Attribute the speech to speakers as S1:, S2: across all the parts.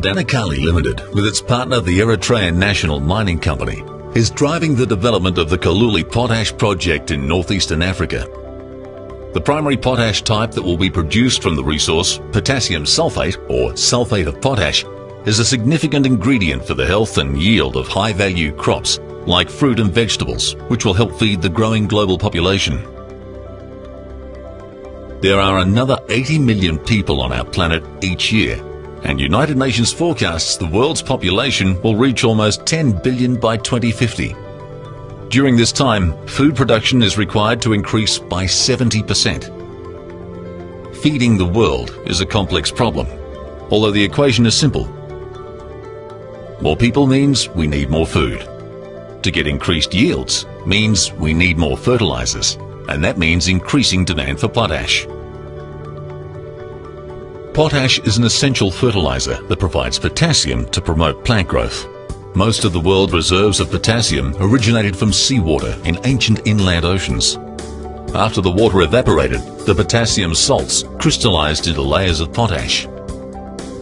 S1: Danakali Limited, with its partner the Eritrean National Mining Company, is driving the development of the Kaluli Potash project in northeastern Africa. The primary potash type that will be produced from the resource, potassium sulfate or sulfate of potash, is a significant ingredient for the health and yield of high-value crops like fruit and vegetables, which will help feed the growing global population. There are another 80 million people on our planet each year, and United Nations forecasts the world's population will reach almost 10 billion by 2050. During this time, food production is required to increase by 70%. Feeding the world is a complex problem, although the equation is simple. More people means we need more food. To get increased yields means we need more fertilizers, and that means increasing demand for potash. Potash is an essential fertilizer that provides potassium to promote plant growth. Most of the world reserves of potassium originated from seawater in ancient inland oceans. After the water evaporated, the potassium salts crystallized into layers of potash.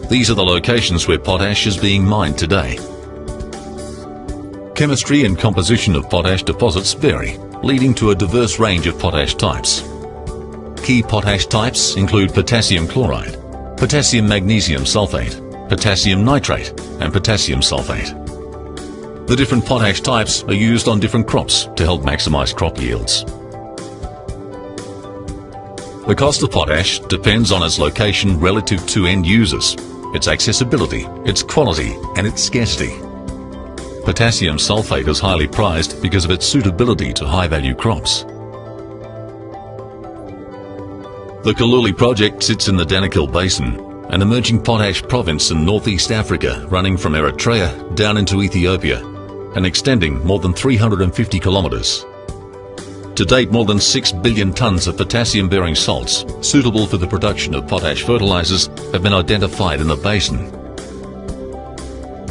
S1: These are the locations where potash is being mined today. Chemistry and composition of potash deposits vary, leading to a diverse range of potash types. Key potash types include potassium chloride, potassium magnesium sulfate, potassium nitrate, and potassium sulfate. The different potash types are used on different crops to help maximize crop yields. The cost of potash depends on its location relative to end users, its accessibility, its quality, and its scarcity. Potassium sulfate is highly prized because of its suitability to high-value crops. The Kaluli project sits in the Danakil Basin, an emerging potash province in northeast Africa running from Eritrea down into Ethiopia and extending more than 350 kilometers. To date, more than 6 billion tons of potassium-bearing salts suitable for the production of potash fertilizers have been identified in the basin.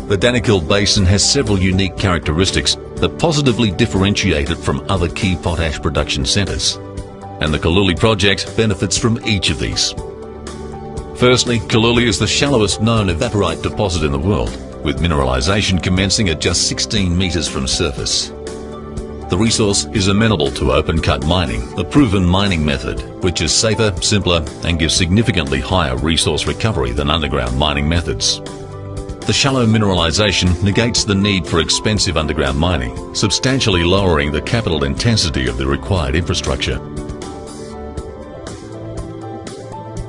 S1: The Danakil Basin has several unique characteristics that positively differentiate it from other key potash production centers, and the Kaluli project benefits from each of these. Firstly, Kaluli is the shallowest known evaporite deposit in the world, with mineralization commencing at just 16 meters from surface. The resource is amenable to open-cut mining, a proven mining method, which is safer, simpler, and gives significantly higher resource recovery than underground mining methods. The shallow mineralization negates the need for expensive underground mining, substantially lowering the capital intensity of the required infrastructure.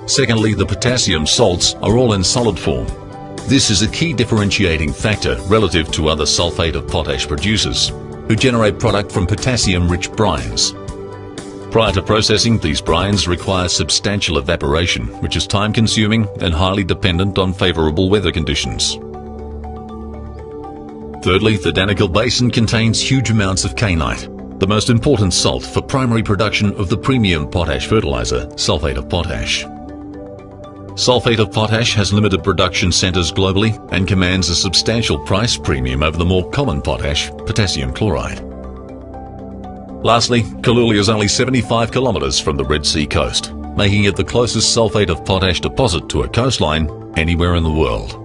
S1: Secondly, the potassium salts are all in solid form. This is a key differentiating factor relative to other sulfate of potash producers, who generate product from potassium-rich brines. Prior to processing, these brines require substantial evaporation, which is time-consuming and highly dependent on favorable weather conditions. Thirdly, the Danakil Basin contains huge amounts of kainite, the most important salt for primary production of the premium potash fertilizer, sulfate of potash. Sulfate of potash has limited production centers globally and commands a substantial price premium over the more common potash, potassium chloride. Lastly, Kaluli is only 75 kilometers from the Red Sea coast, making it the closest sulfate of potash deposit to a coastline anywhere in the world.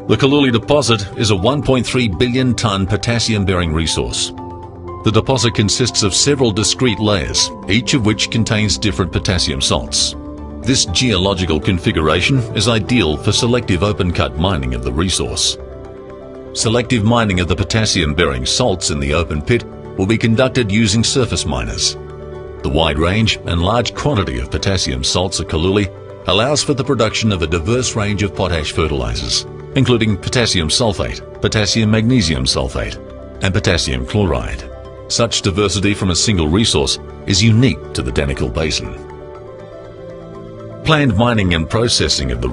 S1: The Kaluli deposit is a 1.3 billion ton potassium-bearing resource. The deposit consists of several discrete layers, each of which contains different potassium salts. This geological configuration is ideal for selective open-cut mining of the resource. Selective mining of the potassium-bearing salts in the open pit will be conducted using surface miners. The wide range and large quantity of potassium salts at Kaluli allows for the production of a diverse range of potash fertilizers, including potassium sulfate, potassium magnesium sulfate, and potassium chloride. Such diversity from a single resource is unique to the Danakil Basin. Planned mining and processing of the